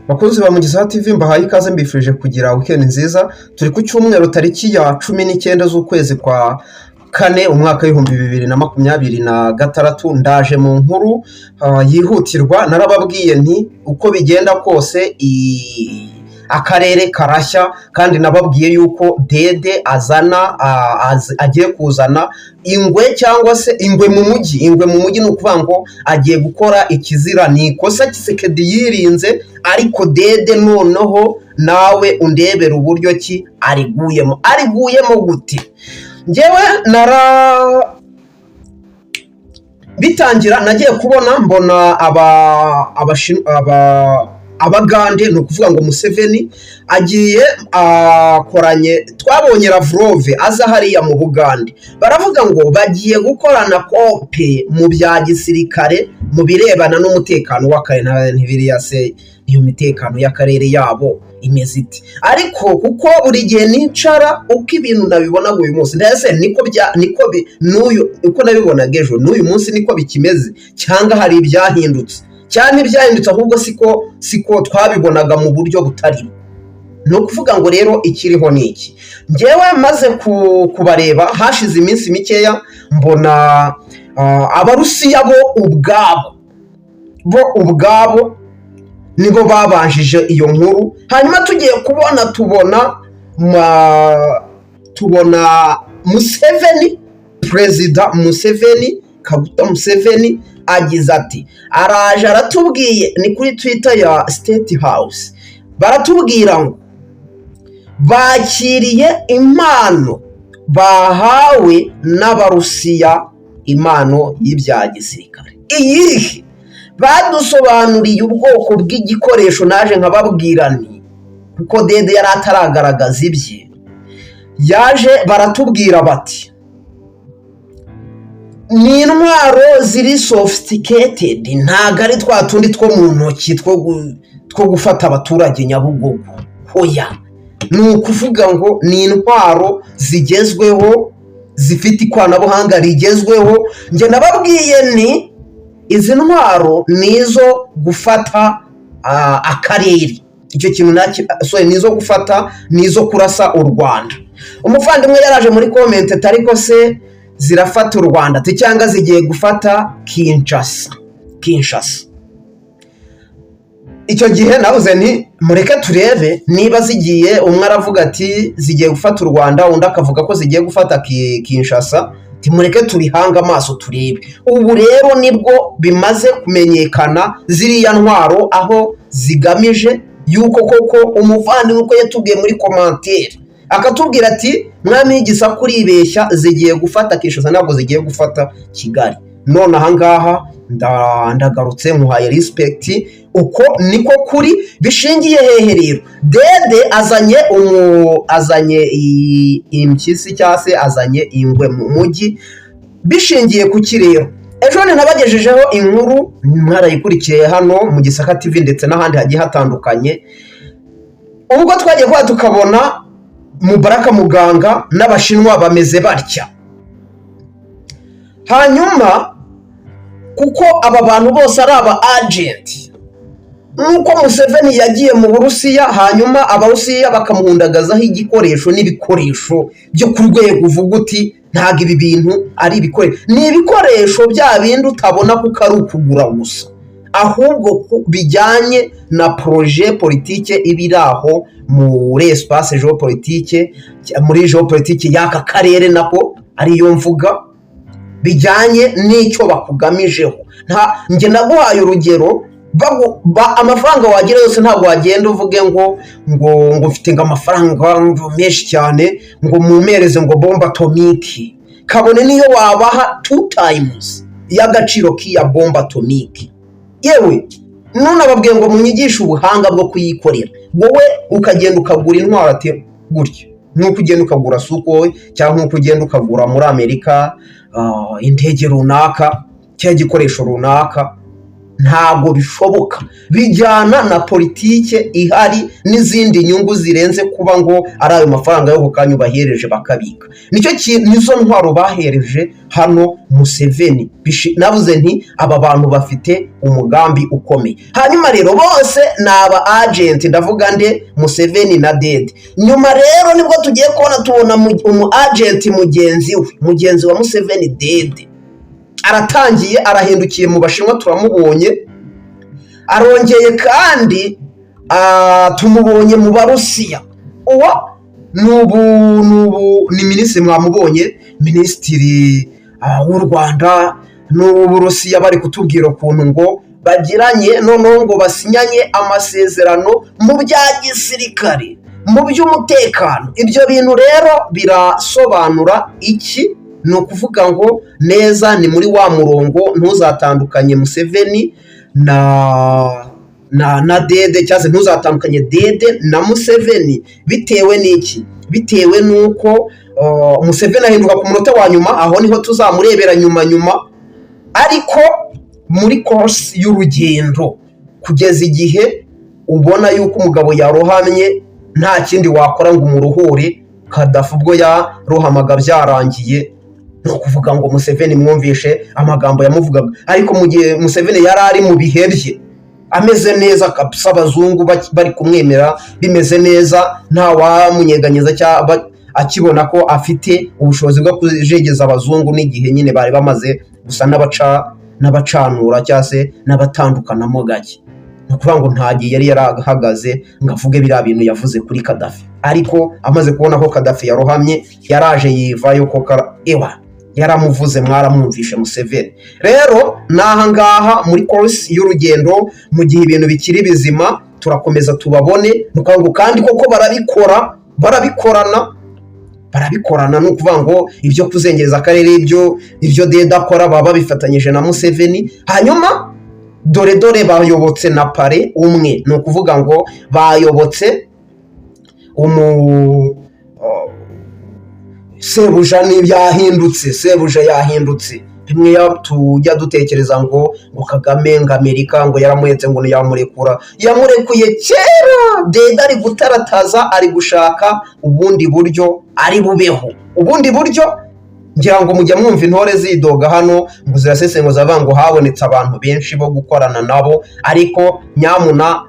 Bakunzi ba Mugisaha TV mbahaye ikaze mbifurije kugira weekend nziza. Turi ku cyumweru tariki ya 19 z'ukwezi kwa kane umwaka w'2026. Ndaje mu nkuru yihutirwa. Narababwiye nti uko bigenda kose akarere karashya, kandi nababwiye yuko Dede agiye kuzana ingwe cyangwa se ingwe mu mujyi. Ni ukuvuga ngo agiye gukora ikizira. Ni ikosa Tshisekedi yirinze, ariko Dede noneho nawe undebera uburyo ki ariguyemo gute. Njyewe bitangira nagiye mbona abagande, ni ukuvuga ngo Museveni agiye akoranye, twabonye Lavrov aza hariya mu Bugande, baravuga ngo bagiye gukorana kope mu bya gisirikare mu birebana n'umutekano w'akarere. Ntibiriya se iyo mitekano y'akarere yabo imeze iti? Ariko kuko buri gihe nicara uko ibintu nabibona uyu munsi, ndetse uko nabibonaga ejo n'uyu munsi niko bikimeze, cyangwa hari ibyahindutse cyane ibyahindutse, ahubwo siko twabibonaga mu buryo butari. Ni ukuvuga ngo rero ikiriho ni iki. Njyewe maze kubareba hashize iminsi mikeya, mbona abarusiya bo ubwabo nibo babanjije iyo nkuru. Hanyuma tugiye tubona Museveni, Perezida Museveni, Kaguta Museveni agize ati, araje aratubwiye, ni kuri Twitter ya State House, baratubwira ngo bakiriye impano bahawe n'abarusiya, impano y'ibya gisirikare. Iyihe? Badusobanuriye ubwoko bw'igikoresho, naje nkababwira nti kuko Dede yari ataragaragaza ibye, yaje baratubwira bati ni intwaro ziri sophisticated, ntago ari twa tundi two mu ntoki two gufata abaturage Nyabugogo. Hoya, ni ukuvuga ngo ni intwaro zigezweho, zifite ikoranabuhanga rigezweho. Njye nababwiye ni izi ntwaro nizo gufata akarere, icyo kintu nizo gufata, nizo kurasa u Rwanda. Umuvandimwe yaraje muri comment, ariko se zirafata u Rwanda cyangwa zigiye gufata Kinshasa? Icyo gihe navuze nti mureke turebe niba zigiye. Umwe aravuga ati zigiye gufata u Rwanda, undi akavuga ko zigiye gufata Kinshasa. Mureke tubihanga amaso turebe. Ubu rero nibwo bimaze kumenyekana ziriya ntwaro aho zigamije, yuko koko umuvandimwe uko yatubwiye muri commentaire akatubwira ati mwami y'igisa kuribeshya, zigiye gufata Kinshasa, ntabwo zigiye gufata Kigali. None ahangaha ndagarutse nkuhaye respect. Uko niko kuri. Bishingiye hehe rero? Dede azanye impyisi cyangwa se azanye ingwe mu mujyi. Bishingiye ku kirero, ejo nabagejejeho inkuru, mwarayikurikiye hano mu Gisaka TV ndetse n'ahandi hagiye hatandukanye. Ubwo twagiye kwa tukabona Mubaraka Muganga n'Abashinwa bameze batya. Hanyuma kuko aba bantu bose ari aba agent, nuko Museveni yagiye mu Burusiya, hanyuma Abarusiya bakamuhundagazaho igikoresho n'ibikoresho byo ku rwego uvuga uti ntago ibi bintu ari ibikoresho. Ni ibikoresho bya bindi utabona kuko ari ukugura gusa, ahubwo bijyanye na projet politique ibiraho muri espace geopolitique, muri geopolitique y'aka karere, nako ariyo mvuga, bijyanye n'icyo bakugamijeho. Nge naguhaye urugero, amafaranga wagira yose ntabwo wagenda uvuge ngo mfite amafaranga menshi cyane ngo mumereze ngo bombe atomike, kabone niyo wabaha 2 times y'agaciro k'iya bombe atomike. Yewe none ababwiye ngo munyigishe ubuhanga bwo kuyikorera, wowe ukagenda ukagura intwaro ati gutyo, nuko ugenda ukagura Sukhoi cyangwa nuko ugenda ukagura muri Amerika indege runaka cyangwa igikoresho runaka. ntabwo bishoboka, bijyana na politike ihari n'izindi nyungu zirenze kuba ngo ari ayo mafaranga yo kanya bahereje bakabika. Nicyo kintu, nizo ntwaro bahereje hano Museveni. Navuze nti aba bantu bafite umugambi ukomeye. Hanyuma rero bose ni aba agent, ndavuga nde Museveni na Dede. Nyuma rero nibwo tugiye tubona umu agent mugenzi wa Museveni, Dede aratangiye, arahindukiye mu Bashinwa, turamubonye, arongeye kandi tumubonye mu Barusiya. Uwo nubu ni minisitiri, mwamubonye, minisitiri w'u Rwanda n'Uburusiya, bari kutubwira ukuntu ngo bagiranye noneho ngo basinyanye amasezerano mu bya gisirikare, mu by'umutekano. Ibyo bintu rero birasobanura iki? Ni ukuvuga ngo neza ni muri wa murongo ntuzatandukanye Museveni na Dede, cyangwa ntuzatandukanye Dede na Museveni. Bitewe n'iki? Bitewe n'uko Museveni ahinduka ku munota wa nyuma, aho niho tuzamurebera nyuma, ariko muri course y'urugendo, kugeza igihe ubona yuko umugabo yarohamye, nta kindi wakora ngo umuruhure. Kadafi ubwo yarohamaga byarangiye, ni ukuvuga ngo Museveni mwumvishe amagambo yamuvugaga, ariko mu gihe Museveni yari ari mu bihe bye ameze neza kabisa, abazungu bari kumwemera bimeze neza, nta wamunyeganyeza cyangwa akibona ko afite ubushobozi bwo kujegeza abazungu, n'igihe nyine bari bamaze gusa n'abacanura cyangwa se n'abatandukanamo gake. Ni ukuvuga ngo nta gihe yari yarahagaze ngo avuge biriya bintu yavuze kuri Kadafi, ariko amaze kubona ko Kadafi yarohamye yaraje yivayo ko yaramuvuze, mwaramwumvishe Museveni. Rero n'aha ngaha muri course y'urugendo, mu gihe ibintu bikiri bizima, turakomeza tubabone, kandi koko barabikorana. Ni ukuvuga ngo ibyo kuzengereza akarere, ibyo Dede akora baba bifatanyije na Museveni. Hanyuma dore bayobotse na pare umwe, ni ukuvuga ngo bayobotse sebuja sebuja yahindutse. Bimwe tujya dutekereza ngo Kagame ngo Amerika ngo yaramuhetse ngo yamurekura, yamurekuye kera. Dede ari gutarataza, ari gushaka ubundi buryo ari bubeho, ubundi buryo. Ngira ngo mujya mwumva intore zidoga hano ngo zirasesenguza bavuga ngo habonetse abantu benshi bo gukorana nabo, ariko nyamuna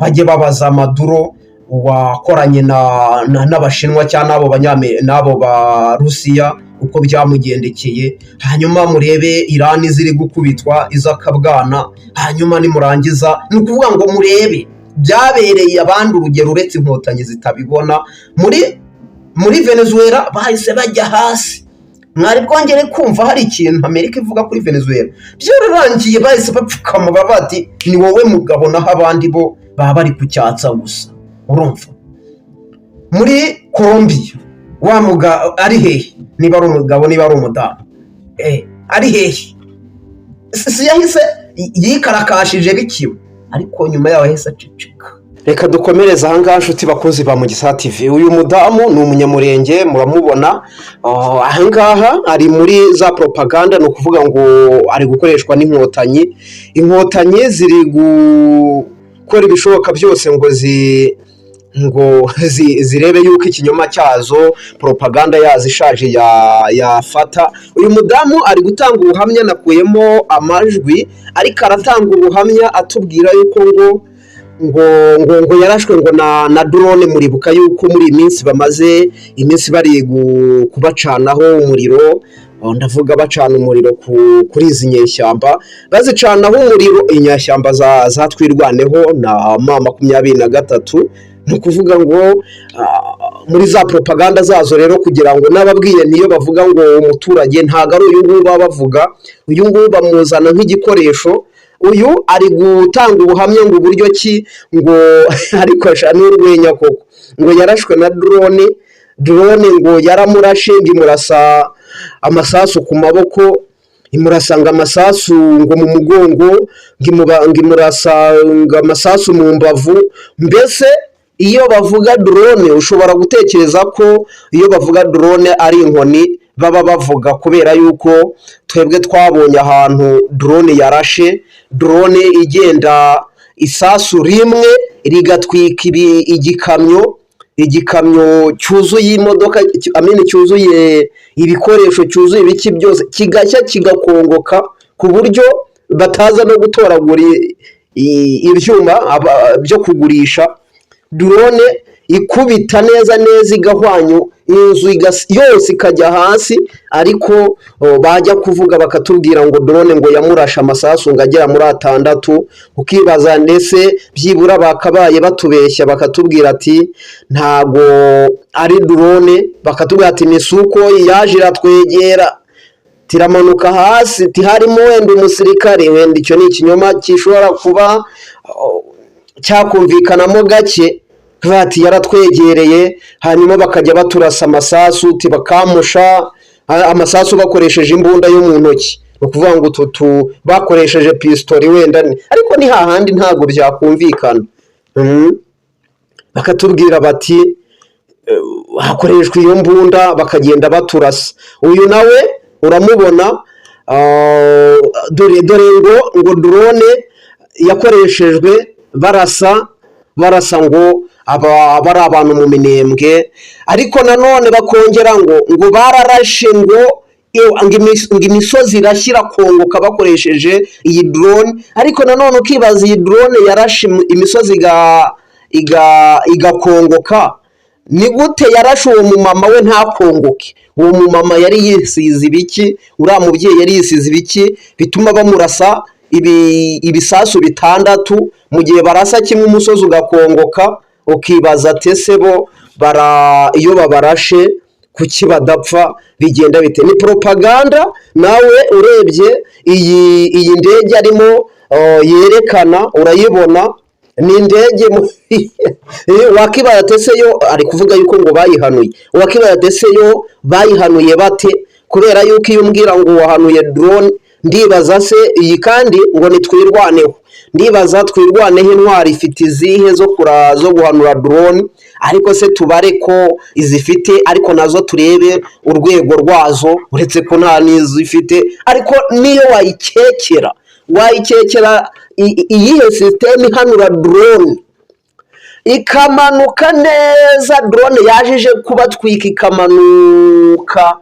bajye babaza Maduro wakoranye n'Abashinwa cyangwa n'abo Barusiya uko byamugendekeye. Hanyuma murebe Irani ziri gukubitwa izakabwana, hanyuma nimurangiza, ni ukuvuga ngo murebe byabereye abandi urugero, uretse inkotanyi zitabibona. Muri Venezuela bahise bajya hasi. Mwari bwongere kumva hari ikintu Amerika ivuga kuri Venezuela? Byararangiye bahise bapfukama bati ni wowe mugabo, naho abandi bo baba bari kucyatsa gusa. Urumva muri Colombia wa mugabo ari hehe? Niba ari umugabo, niba ari umudamu, ari hehe? Si yahise yikarakashije bikiwe, ariko nyuma yaho yahise aceceka. Reka dukomereza aha ngaha nshuti bakozi ba Mugisha TV. Uyu mudamu ni umunyamurenge, muramubona aha ngaha ari muri za propaganda, ni ukuvuga ngo ari gukoreshwa n'inkotanyi ziri gukora ibishoboka byose ngo zirebe yuko ikinyoma cyazo, propaganda yazo ishaje yafata. Uyu mudamu ari gutanga ubuhamya, nakuyemo amajwi, ariko aratanga ubuhamya atubwira yuko ngo yarashwe ngo na drone. Muribuka yuko muri iyi minsi bamaze iminsi bari kubacanaho umuriro, ndavuga bacana umuriro kuri izi nyeshyamba, bazicanaho umuriro inyashyamba zatwirwaneho na M23. Ni ukuvuga ngo muri za propaganda zazo rero, kugira ngo n'ababwiye niyo bavuga ngo umuturage ntago ari uyu nguyu baba bavuga, uyu nguyu bamuzana nk'igikoresho. Uyu ari gutanga ubuhamya ngo uburyo ki ngo ariko n'urwenya koko ngo yarashwe na drone ngo yaramurashe, ngo imurasa amasasu ku maboko, imurasanga amasasu ngo mu mugongo, ngo imurasa amasasu mu mbavu. Mbese iyo bavuga drone ushobora gutekereza ko iyo bavuga drone ari inkoni baba bavuga, kubera yuko twebwe twabonye ahantu drone yarashe, drone igenda isasu rimwe rigatwika igikamyo cyuzuye imodoka, cyuzuye ibikoresho, cyuzuye ibiki byose, kigashya kigakongoka ku buryo bataza no gutoragura ibyuma byo kugurisha. Drone ikubita neza igahwanya inzu yose ikajya hasi, ariko bajya kuvuga bakatubwira ngo drone ngo yamurashe amasasu ngo agera muri 6. ukibaza ndetse byibura bakabaye batubeshya bakatubwira ati ntago ari drone, bakatubwira ati misuko yaje iratwegera tiramanuka hasi, tiharimo wenda umusirikare. Wenda icyo ni ikinyoma gishobora kuba cyakumvikanamo gake, bati yaratwegereye hanyuma bakajya baturasa amasasu, bakamusha amasasu bakoresheje imbunda yo mu ntoki, ukuvuga ngo bakoresheje pistoli wenda, ariko ni hahandi ntago byakumvikana. Bakatubwira bati hakoreshwa iyo mbunda, bakagenda baturasa. Uyu nawe uramubona, dore ngo drone yakoreshejwe barasa ngo bari abantu mu minembwe, ariko nanone bakongera ngo bararashe ngo imisozi irashyira kongoka bakoresheje iyi drone, ariko nanone ukibaza iyi drone yarashe imisozi igakongoka, ni gute yarashe uwo mumama we ntakongoke? Uwo mumama yari yisize ibiki? Uriya mubyeyi yari yisize ibiki bituma bamurasa ibisasu 6 mu gihe barasa kimwe umusozi ugakongoka? Ukibaza ese bo iyo babarashe kuki badapfa, bigenda bite? Ni propaganda. Nawe urebye iyi ndege arimo yerekana, urayibona ni indege wakibaza ese yo ari kuvuga yuko ngo bayihanuye, wakibaza ese yo bayihanuye bate? Kubera yuko iyo umbwira ngo wahanuye drone, ndibaza se iyi kandi ngo nitwirwaneho, ndibaza twirwaneho intwari ifite izihe zo guhanura drone? Ariko se tubare ko izifite, ariko nazo turebe urwego rwazo, uretse ko nta n'izifite. Ariko niyo wayikekera iyihe system ihanura drone ikamanuka neza, drone yajije kubatwika ikamanuka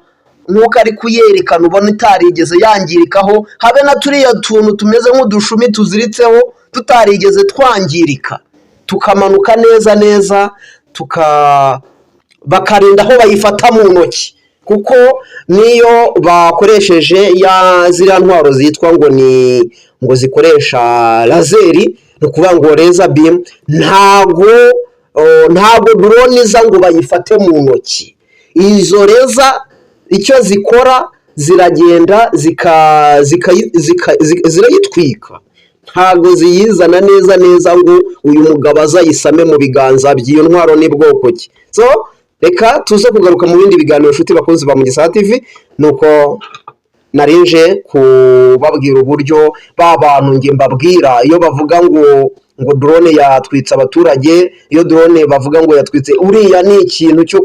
nkuko ari kuyerekana, ubona itarigeze yangirikaho, habe na turiya tuntu tumeze nk'udushumi tuziritseho tutarigeze twangirika, tukamanuka neza bakarinda aho bayifata mu ntoki. Kuko niyo bakoresheje ziriya ntwaro zitwa ngo zikoresha lazeri, ni ukuvuga ngo laser beam, ntago drone iza ngo bayifate mu ntoki. Izo laser icyo zikora ziragenda zirayitwika, ntago ziyizana neza ngo uyu mugabo azayisame mu biganza by'iyo ntwaro. Ni bwoko ki? So reka tuze kugaruka mu bindi biganiro nshuti bakunzi ba Mugesera TV. Nuko narinje kubabwira uburyo bantu nge mbabwira iyo bavuga ngo drone yatwitse abaturage, iyo drone bavuga ngo yatwitse, uriya ni ikintu cyo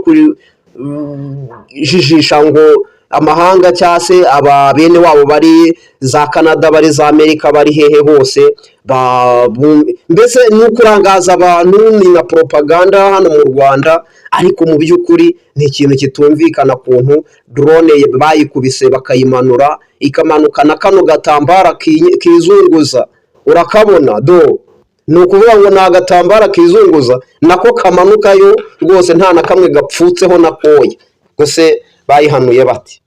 kujijisha ngo amahanga cyangwa se bene wabo bari za Canada, bari za Amerika, bari hehe hose, mbese ni ukurangaza abantu, ni na propaganda hano mu Rwanda. Ariko mu by'ukuri ni ikintu kitumvikana kuntu drone bayikubise bakayimanura ikamanukana kano gatambara kizunguza, urakabona ni ukuvuga ngo ni agatambara kizunguza nako kamanukayo rwose, nta na kamwe gapfutseho na koya. Gusa bayihanuye bati